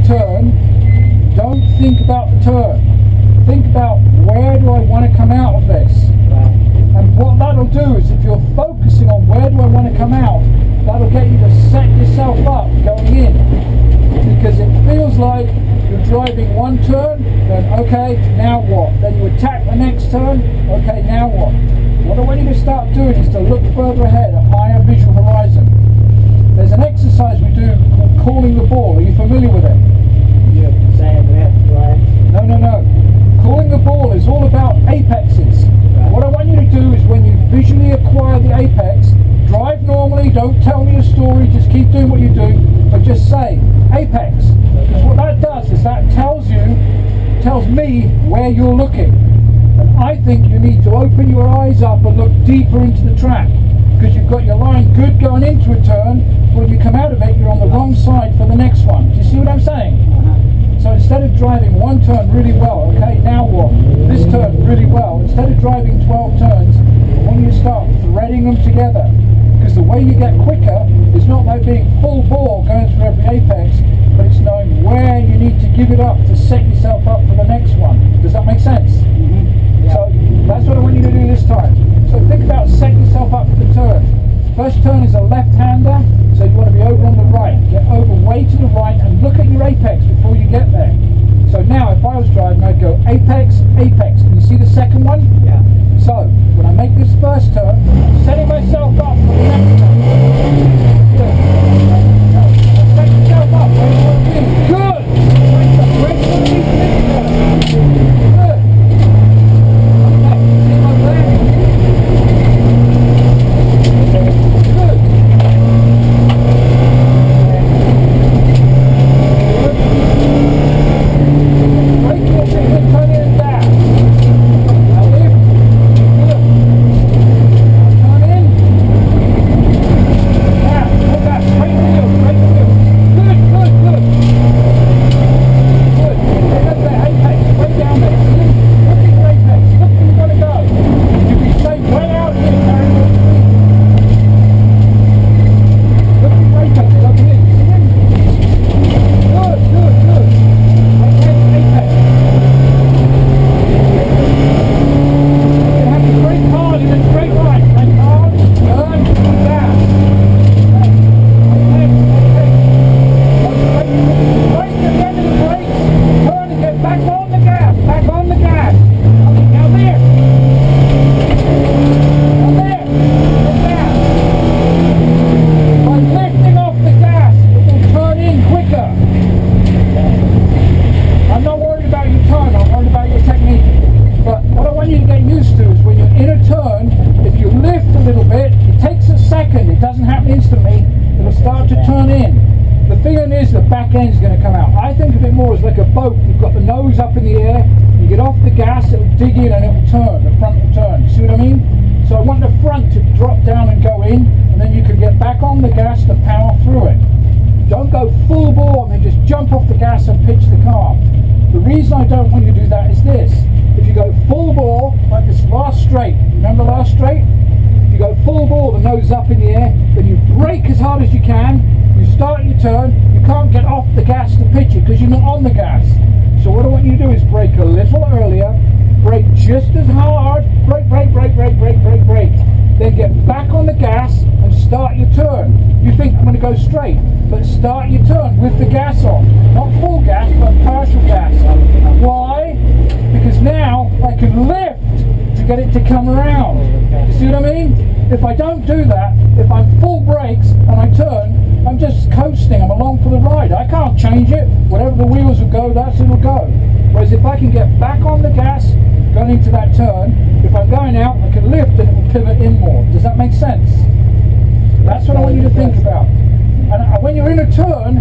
turn, don't think about the turn. Think about where do I want to come out of this. And what that'll do is if you're focusing on where do I want to come out, that'll get you to set yourself up going in. Because it feels like you're driving one turn, then okay, now what? Then you attack the next turn, okay, now what? What I want you to start doing is to look further ahead, a higher visual horizon. There's an exercise we do called calling the ball. Are you familiar with it? You're saying left, right? No. Calling the ball is all about apexes. Right. What I want you to do is when you visually acquire the apex, drive normally, don't tell me a story, just keep doing what you're doing, but just say apex. Because what that does is that tells me where you're looking. And I think you need to open your eyes up and look deeper into the track. Because you've got your line good going into a turn, but when you come out of it, you're on the wrong side for the next one. Do you see what I'm saying? So instead of driving one turn really well, okay, now what? This turn really well. Instead of driving 12 turns, I want you to start threading them together. Because the way you get quicker is not by being full bore going through every apex, but it's knowing where you need to give it up to set yourself up for the next one. Does that make sense? Yeah. So that's what I want you to do this time. So think about setting yourself up for the turn. First turn is a left-hander, so you want to be over on the right. Get over way to the right and look at your apex before you get there. So now if I was driving, I'd go apex, apex. Can you see the second one? Yeah. So when I make this first turn, I'm setting myself up for the next turn. Good. Set yourself up. Good. Great for the next turn. Good. Okay. See my left. Dig in and it will turn, the front will turn. You see what I mean? So I want the front to drop down and go in, and then you can get back on the gas to power through it. Don't go full bore and then just jump off the gas and pitch the car. The reason I don't want you to do that is this. If you go full bore, like this last straight, remember last straight? If you go full bore, the nose up in the air, then you brake as hard as you can, you start your turn, you can't get off the gas to pitch it because you're not on the gas. So what I want you to do is brake a little earlier, brake just as hard, brake, then get back on the gas and start your turn. You think I'm going to go straight, but start your turn with the gas on. Not full gas, but partial gas. Why? Because now I can lift to get it to come around. You see what I mean? If I don't do that, if I'm full brakes and I turn, I'm just coasting, I'm along for the ride. I can't change it. Whatever the wheels will go, that's it'll go. Whereas if I can get back on the gas, going into that turn, if I'm going out, I can lift and it will pivot in more. Does that make sense? That's what I want you to think about. And when you're in a turn,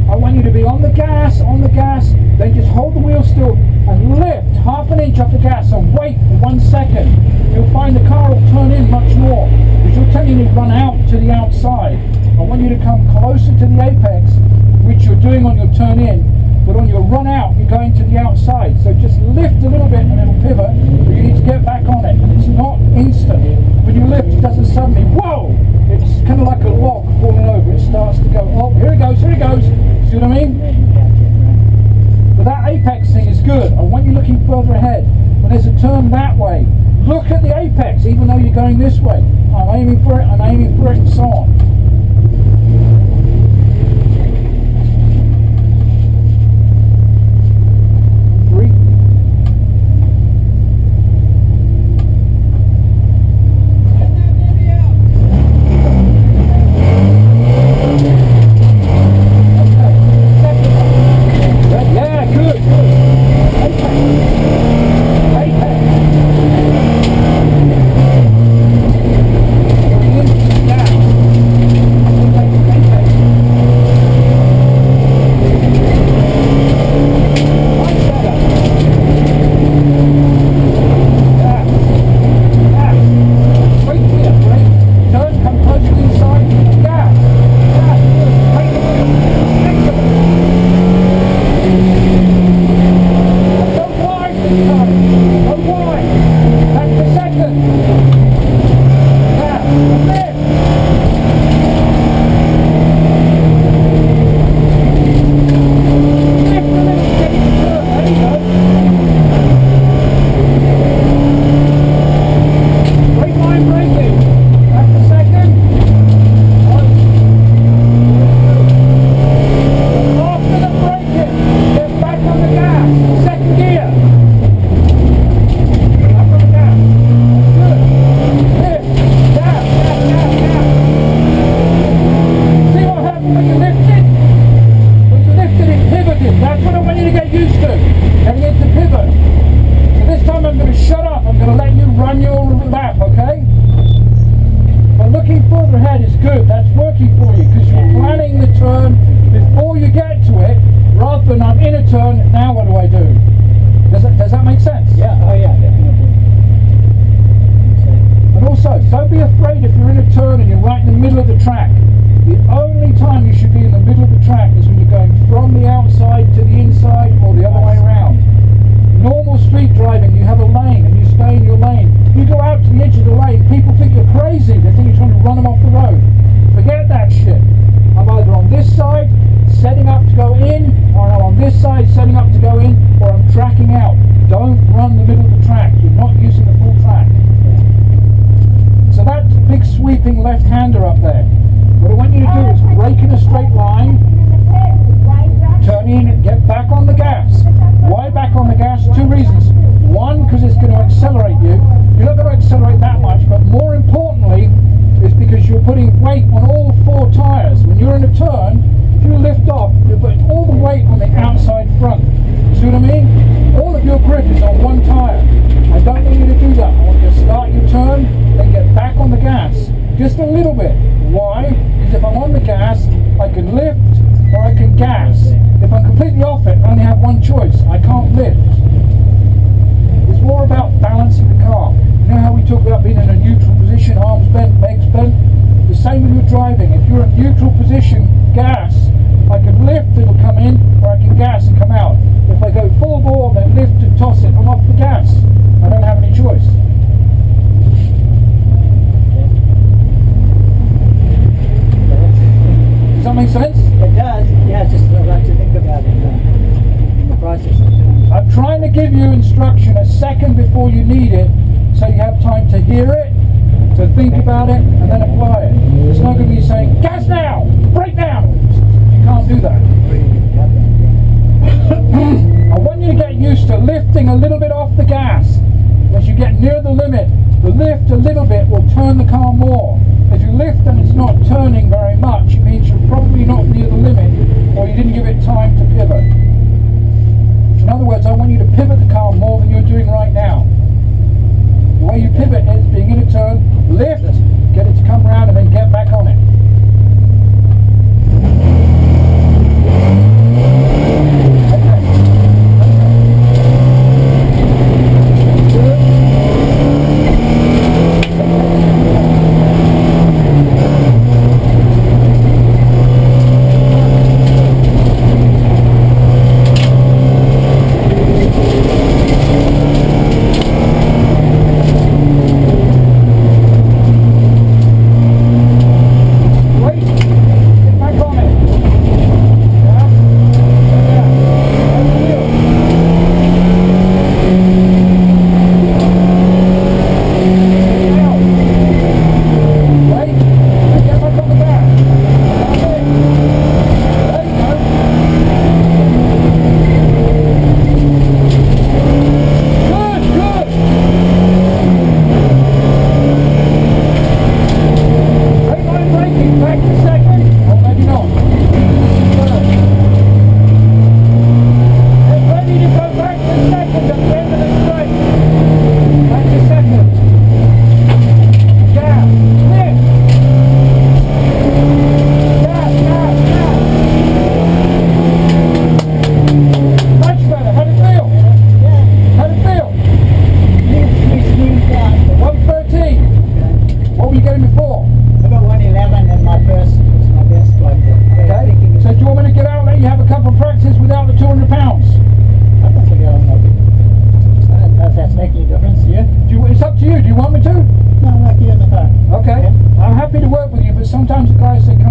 I want you to be on the gas, then just hold the wheel still and lift half an inch off the gas and wait for 1 second. You'll find the car will turn in much more because you're telling me to run out to the outside. I want you to come closer to the apex, which you're doing on your turn in, but on your run out, you're going to the outside. So just lift a little bit and it'll pivot, but you need to get back on it. It's not instant. When you lift, it doesn't suddenly, whoa! It's kind of like a log falling over. It starts to go, oh, here it goes. See what I mean? going this way. I'm aiming for it, and so on. Left-hander up there. What I want you to do is brake in a straight line, turn in, get back on the gas. Why back on the gas? Two reasons. One, because it's going to accelerate you. You're not going to accelerate that much, but more importantly is because you're putting weight on all four tyres. When you're in a turn, if you lift off, you're putting all the weight on the outside front. See what I mean? All of your grip is on one tyre. I don't want you to do that. I want you to start your turn, then get back on the gas. Just a little bit. Why? Because if I'm on the gas, I can lift or I can gas. If I'm completely off it, I only have one choice. I can't lift. It's more about balancing the car. You know how we talk about being in a neutral position, arms bent, legs bent? The same when you're driving. If you're in neutral position, gas, I can lift, it'll come in, or I can gas and come out. If I go full bore, then lift and toss it, I'm off the gas. I don't have any choice. Does that make sense? It does. Yeah, just I'd like to think about it in the process. I'm trying to give you instruction a second before you need it, so you have time to hear it, to think about it, and then apply it. It's not going to be saying, gas now, brake down. You can't do that. I want you to get used to lifting a little bit off the gas. As you get near the limit, the lift a little bit will turn the car more. If you lift and it's not turning very much, it means you're probably not near the limit, or you didn't give it time to pivot. In other words, I want you to pivot the car more than you're doing right now. The way you pivot is being in a turn, lift, get it to come around, and then get back on it.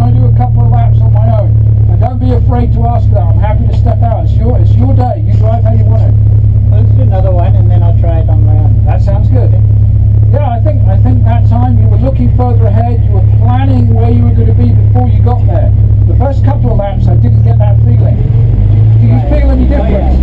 want to do a couple of laps on my own. And don't be afraid to ask that. I'm happy to step out. It's your day. You drive how you want to. Let's do another one and then I'll try it on my own. That sounds good. Yeah, I think that time you were looking further ahead. You were planning where you were going to be before you got there. The first couple of laps, I didn't get that feeling. Do you feel any difference?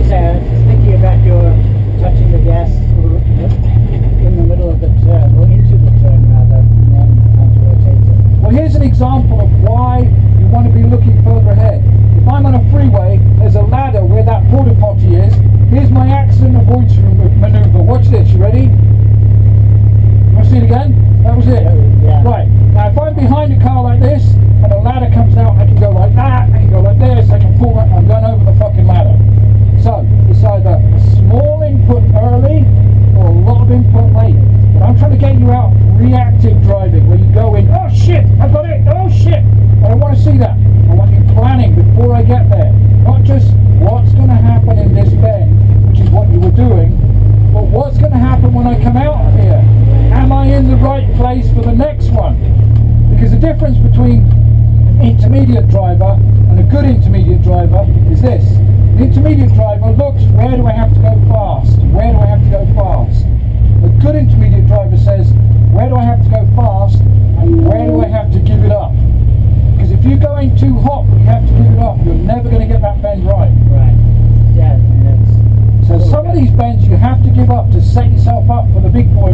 So I was thinking about your touching the gas in the middle of the turn, or into the turn rather, and then onto rotator. Well, here's an example of why you want to be looking further ahead. If I'm on a freeway, there's a ladder where that porta potty is. Here's my accident avoidance maneuver. Watch this. You ready? You want to see it again? That was it. Yeah. Right. Now, if I'm behind a car like this and a ladder comes out, I can go like that. I can go like this. I can pull that. I'm going over the fucking ladder. So it's either a small input early or a lot of input late. But I'm trying to get you out reactive driving, where you go in, oh shit, I got it, oh shit. I don't want to see that. I want you planning before I get there. Not just what's going to happen in this bend, which is what you were doing, but what's going to happen when I come out of here. Am I in the right place for the next one? Because the difference between an intermediate driver and a good intermediate driver is this. The intermediate driver looks, where do I have to go fast? Where do I have to go fast? A good intermediate driver says, where do I have to go fast and where do I have to give it up? Because if you're going too hot but you have to give it up, you're never going to get that bend right. Right. Yeah, So some of these bends you have to give up to set yourself up for the big boy